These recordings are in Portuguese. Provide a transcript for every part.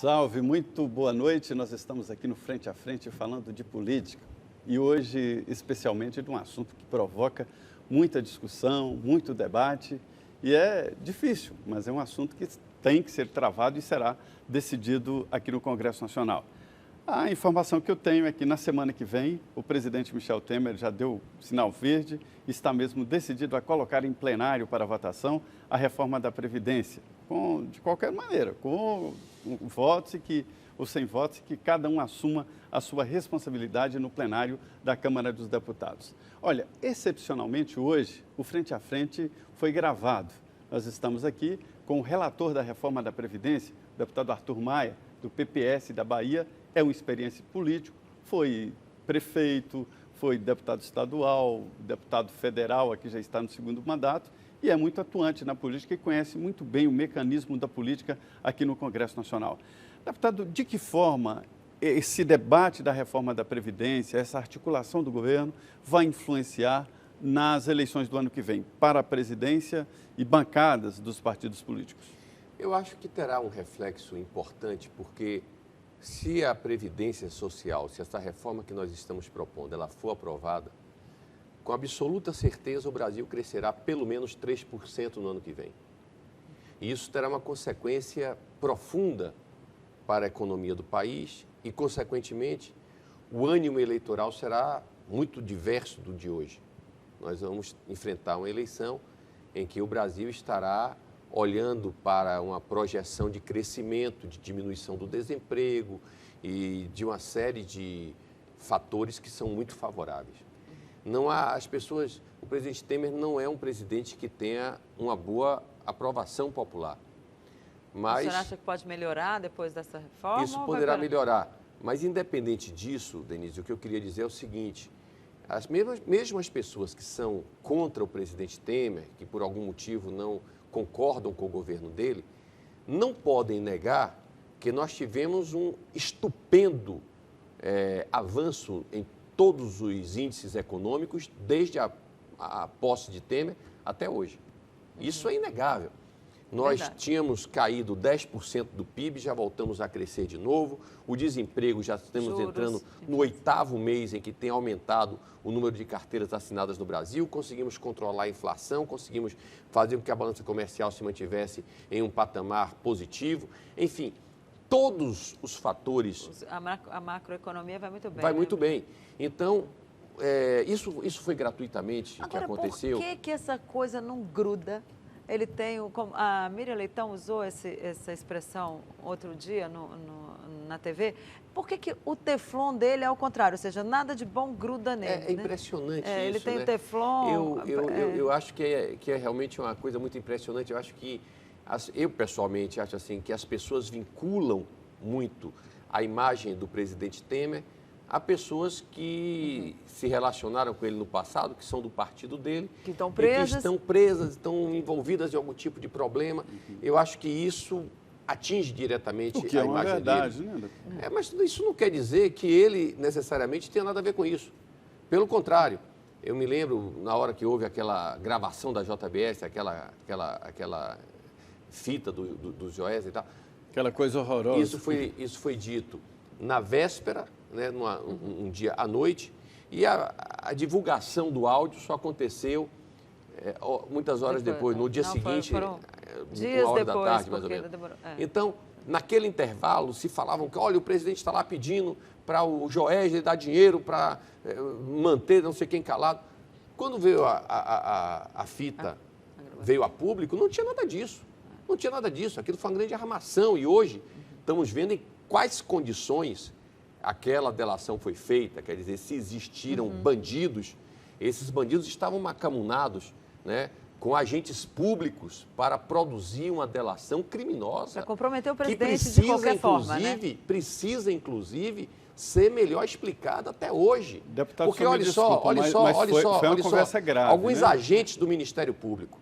Salve, muito boa noite. Nós estamos aqui no Frente a Frente falando de política e hoje especialmente de um assunto que provoca muita discussão, muito debate e é difícil, mas é um assunto que tem que ser travado e será decidido aqui no Congresso Nacional. A informação que eu tenho é que na semana que vem o presidente Michel Temer já deu sinal verde e está mesmo decidido a colocar em plenário para votação a reforma da Previdência, de qualquer maneira, com votos ou sem votos, que cada um assuma a sua responsabilidade no plenário da Câmara dos Deputados. Olha, excepcionalmente hoje, o Frente a Frente foi gravado. Nós estamos aqui com o relator da reforma da Previdência, o deputado Arthur Maia, do PPS da Bahia, é uma experiência político, foi prefeito, foi deputado estadual, deputado federal, aqui já está no segundo mandato, e é muito atuante na política e conhece muito bem o mecanismo da política aqui no Congresso Nacional. Deputado, de que forma esse debate da reforma da Previdência, essa articulação do governo, vai influenciar nas eleições do ano que vem para a presidência e bancadas dos partidos políticos? Eu acho que terá um reflexo importante, porque se a Previdência Social, se essa reforma que nós estamos propondo, ela for aprovada, com absoluta certeza o Brasil crescerá pelo menos 3% no ano que vem. E isso terá uma consequência profunda para a economia do país e, consequentemente, o ânimo eleitoral será muito diverso do de hoje. Nós vamos enfrentar uma eleição em que o Brasil estará olhando para uma projeção de crescimento, de diminuição do desemprego e de uma série de fatores que são muito favoráveis. Não há, o presidente Temer não é um presidente que tenha uma boa aprovação popular. Mas o senhor acha que pode melhorar depois dessa reforma? Isso poderá melhorar. Mas, independente disso, Denise, o que eu queria dizer é o seguinte: mesmo as pessoas que são contra o presidente Temer, que por algum motivo não concordam com o governo dele, não podem negar que nós tivemos um estupendo avanço em todos os índices econômicos, desde a posse de Temer até hoje. Isso é inegável. Nós tínhamos caído 10% do PIB, já voltamos a crescer de novo. O desemprego, já estamos entrando no 8º mês em que tem aumentado o número de carteiras assinadas no Brasil. Conseguimos controlar a inflação, conseguimos fazer com que a balança comercial se mantivesse em um patamar positivo. Enfim, todos os fatores... A macroeconomia vai muito bem. Vai muito bem. Então, isso foi gratuitamente que aconteceu. Agora, por que essa coisa não gruda? Ele tem, a Miriam Leitão usou essa expressão outro dia na TV. Por que o teflon dele é ao contrário? Ou seja, nada de bom gruda nele. É impressionante isso, ele tem né? o teflon... Eu acho que é realmente uma coisa muito impressionante. Eu acho que, eu pessoalmente acho assim, que as pessoas vinculam muito a imagem do presidente Temer a pessoas que se relacionaram com ele no passado, que são do partido dele. Que estão presas. Que estão presas, estão envolvidas em algum tipo de problema. Eu acho que isso atinge diretamente a imagem dele. O que é uma verdade, né? Mas isso não quer dizer que ele necessariamente tenha nada a ver com isso. Pelo contrário, eu me lembro, na hora que houve aquela gravação da JBS, aquela fita do Joés e tal. Aquela coisa horrorosa. Isso foi dito na véspera, né, um dia à noite, e a divulgação do áudio só aconteceu muitas horas depois, no dia seguinte, dias 1h da depois, tarde, mais ou menos. Então, naquele intervalo, se falavam que, olha, o presidente está lá pedindo para o Joés dar dinheiro para manter não sei quem calado. Quando veio a fita, veio a público, não tinha nada disso. Não tinha nada disso. Aquilo foi uma grande armação e hoje estamos vendo em quais condições aquela delação foi feita, quer dizer, se existiram bandidos, esses bandidos estavam macamunados, né, com agentes públicos para produzir uma delação criminosa. Para comprometer o presidente de qualquer forma, né? Precisa, inclusive, ser melhor explicada até hoje. Deputado, porque olha só, foi uma conversa grave, alguns né? agentes do Ministério Público,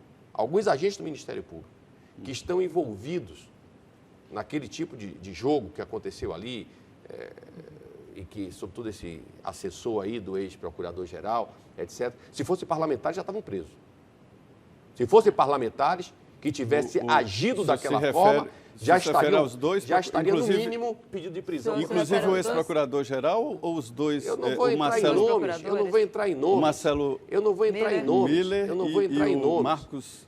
que estão envolvidos naquele tipo de jogo que aconteceu ali, e que, sobretudo, esse assessor aí do ex-procurador-geral, etc., se fosse parlamentar, já estavam presos. Se fossem parlamentares que tivessem agido daquela forma, já Se refere estaria, aos dois, já estaria no inclusive- mínimo pedido de prisão. Inclusive o ex-procurador-geral ou os dois? Eu não vou o entrar Marcelo, em nomes, eu não vou entrar em o nomes. Marcelo Eu não vou entrar em nomes. Miller Eu não vou entrar e em o nomes. Marcos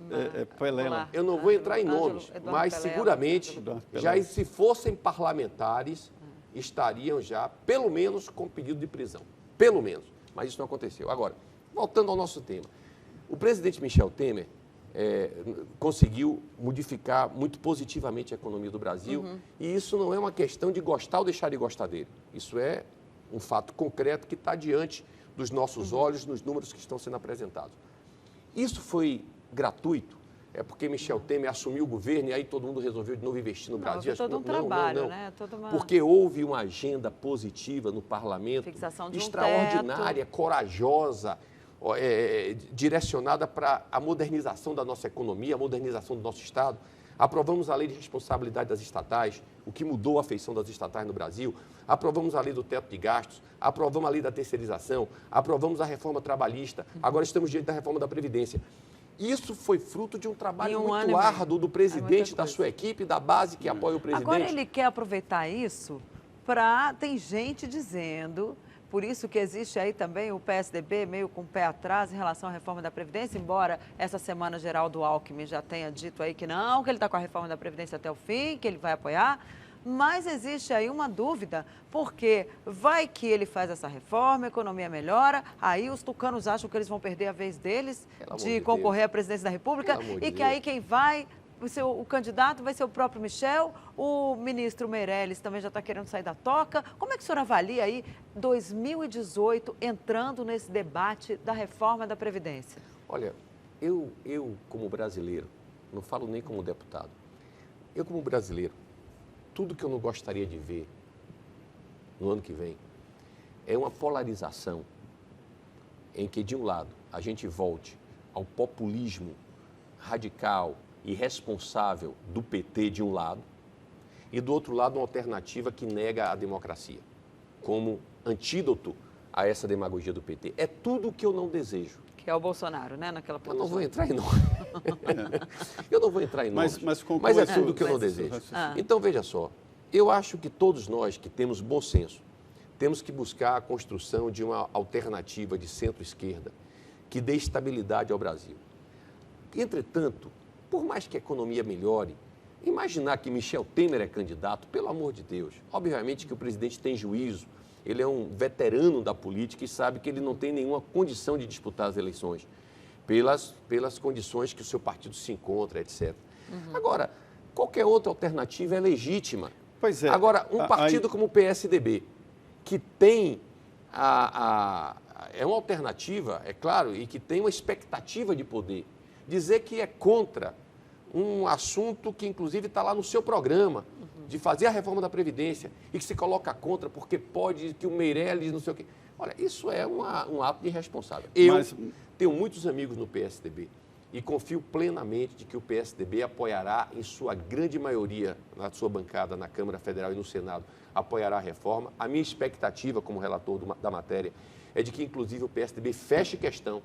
Pelela. Eu não vou entrar em Ângelo- nomes, Eduardo mas Pelela, seguramente, Eduardo já Pelela. se fossem parlamentares, estariam já, pelo menos, com pedido de prisão. Pelo menos. Mas isso não aconteceu. Agora, voltando ao nosso tema. O presidente Michel Temer conseguiu modificar muito positivamente a economia do Brasil, e isso não é uma questão de gostar ou deixar de gostar dele. Isso é um fato concreto que está diante dos nossos olhos, nos números que estão sendo apresentados. Isso foi gratuito? É porque Michel Temer assumiu o governo e aí todo mundo resolveu de novo investir no Brasil? Houve todo um trabalho, né? Toda uma... Porque houve uma agenda positiva no parlamento, Fixação de um extraordinária, corajosa, direcionada para a modernização da nossa economia, a modernização do nosso Estado. Aprovamos a lei de responsabilidade das estatais, o que mudou a feição das estatais no Brasil. Aprovamos a lei do teto de gastos, aprovamos a lei da terceirização, aprovamos a reforma trabalhista, agora estamos diante da reforma da Previdência. Isso foi fruto de um trabalho muito árduo do presidente, da sua equipe, da base que apoia o presidente. Agora ele quer aproveitar isso para... Tem gente dizendo... Por isso que existe aí também o PSDB meio com o pé atrás em relação à reforma da Previdência, embora essa semana Geraldo Alckmin já tenha dito aí que não, que ele está com a reforma da Previdência até o fim, que ele vai apoiar. Mas existe aí uma dúvida, porque vai que ele faz essa reforma, a economia melhora, aí os tucanos acham que eles vão perder a vez deles de concorrer à presidência da República e que aí quem vai... O candidato vai ser o próprio Michel, o ministro Meirelles também já está querendo sair da toca. Como é que o senhor avalia aí 2018 entrando nesse debate da reforma da Previdência? Olha, eu como brasileiro, não falo nem como deputado, eu como brasileiro, tudo que eu não gostaria de ver no ano que vem é uma polarização em que, de um lado, a gente volte ao populismo radical, irresponsável do PT de um lado e do outro lado uma alternativa que nega a democracia como antídoto a essa demagogia do PT. É tudo o que eu não desejo. Que é o Bolsonaro, né? Naquela Eu não vou entrar em nomes. Eu não vou entrar em nomes, mas é tudo o que eu não desejo. Então, veja só, eu acho que todos nós que temos bom senso temos que buscar a construção de uma alternativa de centro-esquerda que dê estabilidade ao Brasil. Entretanto, por mais que a economia melhore, imaginar que Michel Temer é candidato, pelo amor de Deus, obviamente que o presidente tem juízo, ele é um veterano da política e sabe que ele não tem nenhuma condição de disputar as eleições, pelas condições que o seu partido se encontra, etc. Agora, qualquer outra alternativa é legítima. Pois é. Agora, um partido como o PSDB, que tem é uma alternativa, é claro, e que tem uma expectativa de poder, dizer que é contra um assunto que, inclusive, está lá no seu programa, de fazer a reforma da Previdência, e que se coloca contra porque pode, que o Meirelles, não sei o quê. Olha, isso é um ato de irresponsável. Eu tenho muitos amigos no PSDB e confio plenamente de que o PSDB apoiará, em sua grande maioria, na sua bancada, na Câmara Federal e no Senado, apoiará a reforma. A minha expectativa, como relator da matéria, é de que, inclusive, o PSDB feche questão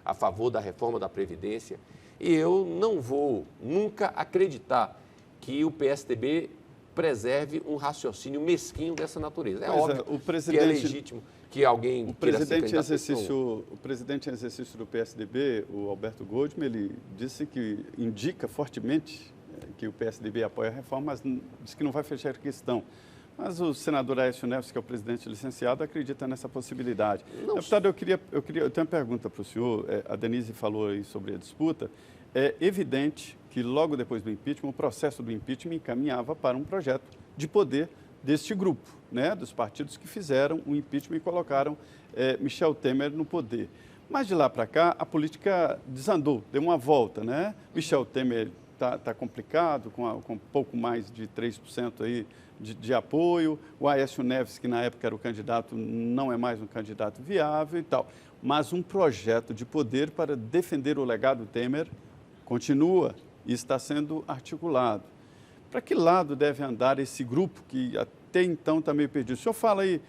a favor da reforma da Previdência, e eu não vou nunca acreditar que o PSDB preserve um raciocínio mesquinho dessa natureza. É óbvio que é legítimo que alguém queira ser candidato. O presidente em exercício do PSDB, o Alberto Goldman, ele disse que indica fortemente que o PSDB apoia a reforma, mas disse que não vai fechar a questão. Mas o senador Aécio Neves, que é o presidente licenciado, acredita nessa possibilidade. Deputado, eu tenho uma pergunta para o senhor. A Denise falou aí sobre a disputa. É evidente que logo depois do impeachment, o processo do impeachment encaminhava para um projeto de poder deste grupo, né, dos partidos que fizeram o impeachment e colocaram Michel Temer no poder. Mas de lá para cá, a política desandou, deu uma volta, né? Michel Temer está complicado, com pouco mais de 3% aí de apoio. O Aécio Neves, que na época era o candidato, não é mais um candidato viável e tal. Mas um projeto de poder para defender o legado Temer continua e está sendo articulado. Para que lado deve andar esse grupo que até então está meio perdido? O senhor fala aí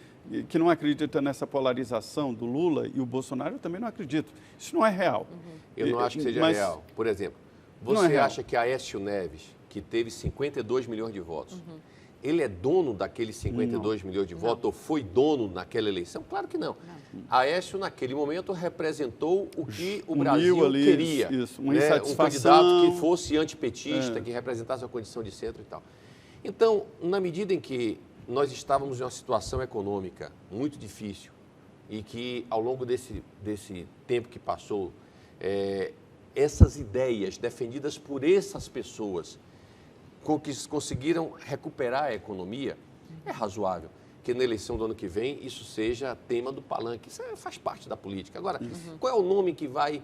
que não acredita nessa polarização do Lula e o Bolsonaro, eu também não acredito. Isso não é real. Eu não acho que seja real. Por exemplo, você acha que Aécio Neves que teve 52 milhões de votos, ele é dono daqueles 52 milhões de votos ou foi dono naquela eleição? Claro que não. Aécio, naquele momento, representou o que o Brasil ali, queria. Isso, uma né? insatisfação. Um candidato que fosse antipetista, que representasse a condição de centro e tal. Então, na medida em que nós estávamos em uma situação econômica muito difícil e que, ao longo desse tempo que passou, essas ideias defendidas por essas pessoas conseguiram recuperar a economia, é razoável que na eleição do ano que vem isso seja tema do palanque. Isso faz parte da política. Agora, qual é o nome que vai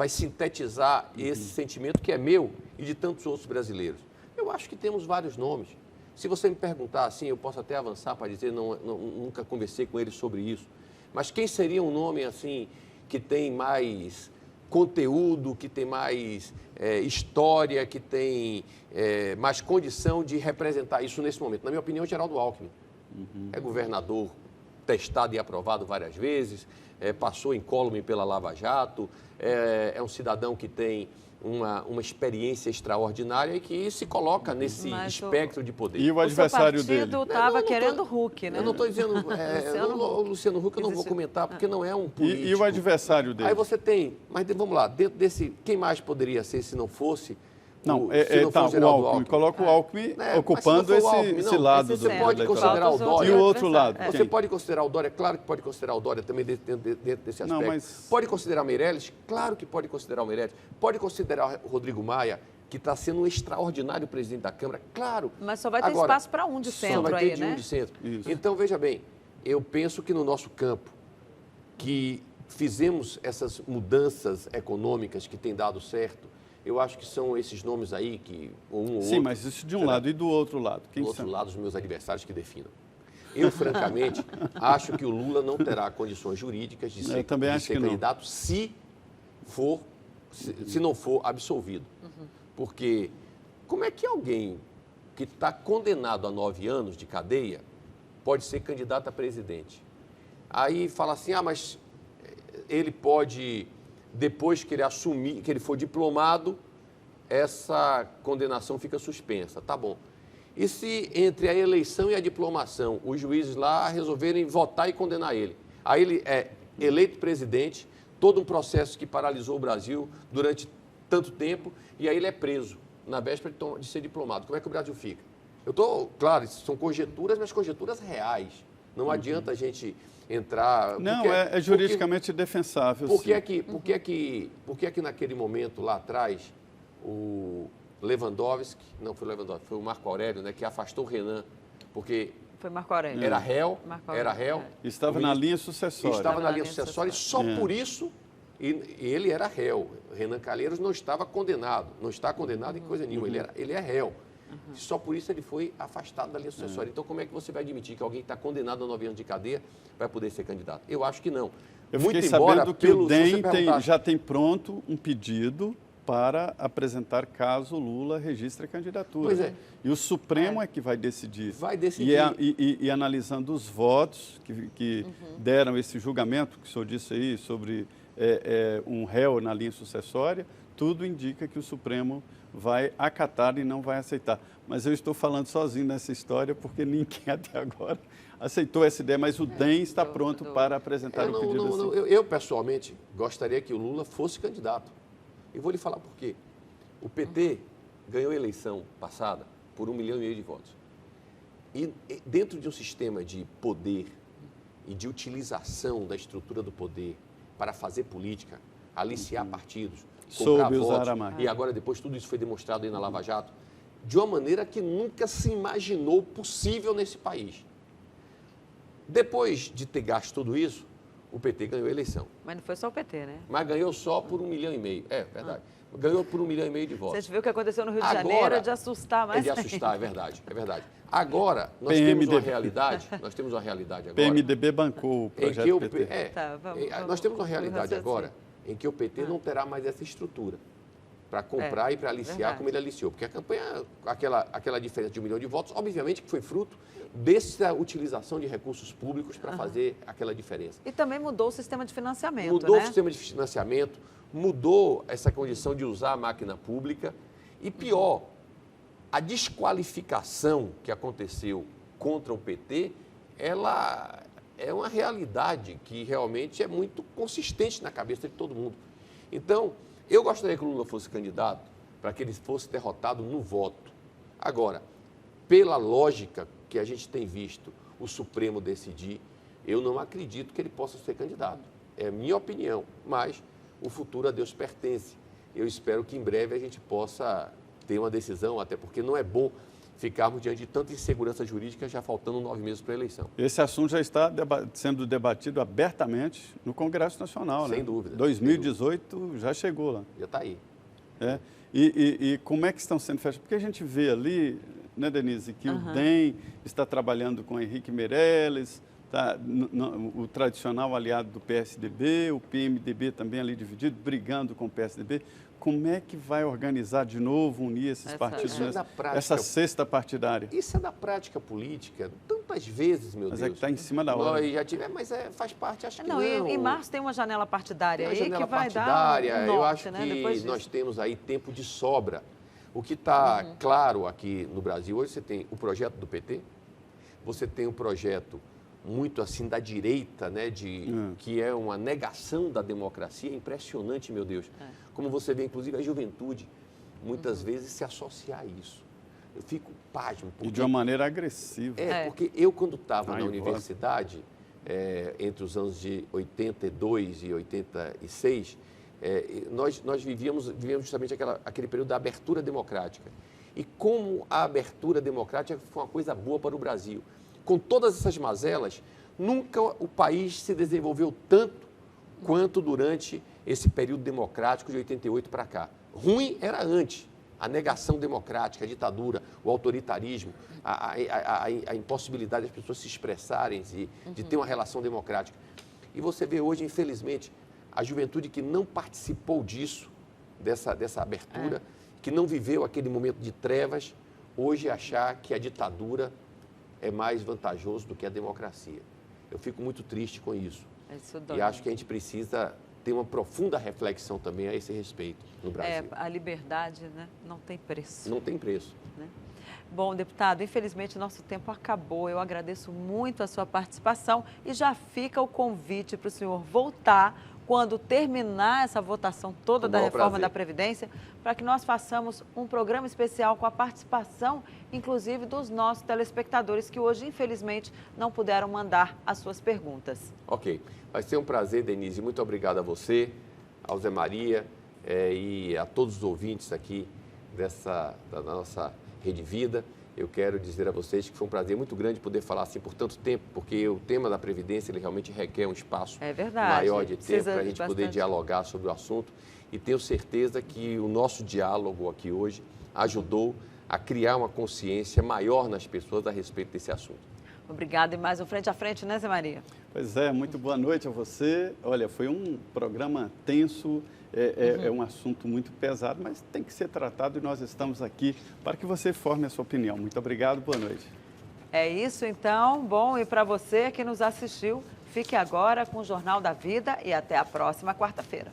sintetizar esse sentimento que é meu e de tantos outros brasileiros? Eu acho que temos vários nomes. Se você me perguntar assim, eu posso até avançar para dizer, nunca conversei com ele sobre isso, mas quem seria um nome assim que tem mais conteúdo, que tem mais história, que tem mais condição de representar isso nesse momento? Na minha opinião, Geraldo Alckmin. É governador testado e aprovado várias vezes, passou incólume pela Lava Jato, é um cidadão que tem uma experiência extraordinária e que se coloca nesse espectro de poder. E o adversário dele? O seu partido estava querendo Huck, né? Eu não estou dizendo... o Luciano Huck eu não vou comentar, porque não é um político. E o adversário dele? Aí você tem... Mas vamos lá, dentro desse... Quem mais poderia ser se não fosse... Não, fosse o Alckmin. Coloca o Alckmin ocupando esse lado. Você pode considerar o Dória. E o outro lado? Você pode considerar o Dória, claro que pode considerar o Dória também dentro desse aspecto. Não, mas... Pode considerar o Meirelles? Claro que pode considerar o Meirelles. Pode considerar o Rodrigo Maia, que está sendo um extraordinário presidente da Câmara, claro. Mas só vai ter espaço para um de centro aí, né? Só vai ter de um de centro. Isso. Então, veja bem, eu penso que no nosso campo, que fizemos essas mudanças econômicas que têm dado certo, eu acho que são esses nomes aí que Sim, mas isso de um lado e do outro lado. Do outro lado, os meus adversários que definam. Eu, francamente, acho que o Lula não terá condições jurídicas de ser candidato se não for absolvido. Porque como é que alguém que está condenado a 9 anos de cadeia pode ser candidato a presidente? Aí fala assim, mas ele pode... Depois que ele assumir, que ele for diplomado, essa condenação fica suspensa. Tá bom. E se entre a eleição e a diplomação, os juízes lá resolverem votar e condenar ele? Aí ele é eleito presidente, todo um processo que paralisou o Brasil durante tanto tempo, e aí ele é preso na véspera de ser diplomado. Como é que o Brasil fica? Claro, são conjecturas, mas conjecturas reais. Não adianta a gente... entrar... Não, é juridicamente defensável. Por que é que naquele momento, lá atrás, o Lewandowski, não foi o Lewandowski, foi o Marco Aurélio, né, que afastou o Renan, porque... Foi Marco Aurélio. Era réu. Estava na linha sucessória. Estava na linha sucessória e só por isso, ele era réu. Renan Calheiros não estava condenado, não está condenado em coisa nenhuma, ele é réu. Só por isso ele foi afastado da linha sucessória. Então, como é que você vai admitir que alguém que está condenado a 9 anos de cadeia vai poder ser candidato? Eu acho que não. Eu fiquei sabendo que o DEM já tem pronto um pedido para apresentar caso Lula registre a candidatura. Pois é. E o Supremo é que vai decidir. Vai decidir. E analisando os votos que deram esse julgamento, que o senhor disse aí, sobre um réu na linha sucessória, tudo indica que o Supremo vai acatar e não vai aceitar. Mas eu estou falando sozinho nessa história porque ninguém até agora aceitou essa ideia, mas o DEM está pronto para apresentar o pedido. Eu, pessoalmente, gostaria que o Lula fosse candidato. E vou lhe falar por quê. O PT ganhou a eleição passada por 1,5 milhão de votos. E dentro de um sistema de poder e de utilização da estrutura do poder para fazer política, aliciar partidos, comprar votos, e agora depois tudo isso foi demonstrado aí na Lava Jato, de uma maneira que nunca se imaginou possível nesse país. Depois de ter gasto tudo isso, o PT ganhou a eleição. Mas não foi só o PT, né? Mas ganhou só por 1,5 milhão. É verdade. Ganhou por 1,5 milhão de votos. Você viu o que aconteceu no Rio de Janeiro, é de assustar mais. É de assustar, é verdade. Agora, nós temos uma realidade agora. PMDB bancou o projeto PT. Nós temos uma realidade agora em que o PT não terá mais essa estrutura para comprar e para aliciar como ele aliciou. Porque a campanha, aquela diferença de 1 milhão de votos, obviamente que foi fruto dessa utilização de recursos públicos para fazer aquela diferença. E também mudou o sistema de financiamento, Mudou o sistema de financiamento, mudou essa condição de usar a máquina pública e pior, a desqualificação que aconteceu contra o PT, ela é uma realidade que realmente é muito consistente na cabeça de todo mundo. Então, eu gostaria que o Lula fosse candidato para que ele fosse derrotado no voto. Agora, pela lógica que a gente tem visto o Supremo decidir, eu não acredito que ele possa ser candidato. É a minha opinião, mas o futuro a Deus pertence. Eu espero que em breve a gente possa ter uma decisão, até porque não é bom ficarmos diante de tanta insegurança jurídica já faltando 9 meses para a eleição. Esse assunto já está sendo debatido abertamente no Congresso Nacional, né? Sem dúvida. 2018 já chegou lá. Já está aí. É. E como é que estão sendo fechados? Porque a gente vê ali, né, Denise, que o DEM está trabalhando com Henrique Meirelles, tá, o tradicional aliado do PSDB, o PMDB também ali dividido, brigando com o PSDB. Como é que vai organizar de novo, unir esses partidos, essa cesta partidária? Isso é da prática política, tantas vezes, meu Deus. Mas é que está em cima da hora. Nós já tivemos, mas faz parte, acho que não. Em março tem uma janela partidária aí janela que vai partidária, dar um norte, eu acho né, que nós temos aí tempo de sobra. O que está claro aqui no Brasil, hoje você tem o projeto do PT, você tem o projeto muito assim da direita, né, que é uma negação da democracia, é impressionante, meu Deus. Como você vê, inclusive, a juventude, muitas vezes, se associar a isso. Eu fico pasmo. E de uma maneira agressiva. Porque eu, quando estava na universidade, entre os anos de 82 e 86, nós vivíamos justamente aquele período da abertura democrática. E como a abertura democrática foi uma coisa boa para o Brasil. Com todas essas mazelas, nunca o país se desenvolveu tanto quanto durante esse período democrático de 88 para cá. Ruim era antes, a negação democrática, a ditadura, o autoritarismo, a impossibilidade das pessoas se expressarem, de ter uma relação democrática. E você vê hoje, infelizmente, a juventude que não participou disso, dessa abertura, que não viveu aquele momento de trevas, hoje achar que a ditadura é mais vantajoso do que a democracia. Eu fico muito triste com isso. E acho que a gente precisa ter uma profunda reflexão também a esse respeito no Brasil. A liberdade, né, não tem preço. Não tem preço. Né? Bom, deputado, infelizmente nosso tempo acabou. Eu agradeço muito a sua participação e já fica o convite para o senhor voltar quando terminar essa votação toda da reforma da Previdência, para que nós façamos um programa especial com a participação, inclusive, dos nossos telespectadores, que hoje, infelizmente, não puderam mandar as suas perguntas. Ok. Vai ser um prazer, Denise. Muito obrigado a você, ao Zé Maria e a todos os ouvintes aqui da nossa Rede Vida. Eu quero dizer a vocês que foi um prazer muito grande poder falar assim por tanto tempo, porque o tema da Previdência ele realmente requer um espaço maior de tempo para a gente poder dialogar sobre o assunto. E tenho certeza que o nosso diálogo aqui hoje ajudou a criar uma consciência maior nas pessoas a respeito desse assunto. Obrigada. E mais um Frente a Frente, né, Zé Maria? Pois é, muito boa noite a você. Olha, foi um programa tenso, é um assunto muito pesado, mas tem que ser tratado e nós estamos aqui para que você forme a sua opinião. Muito obrigado, boa noite. É isso, então. Bom, e para você que nos assistiu, fique agora com o Jornal da Vida e até a próxima quarta-feira.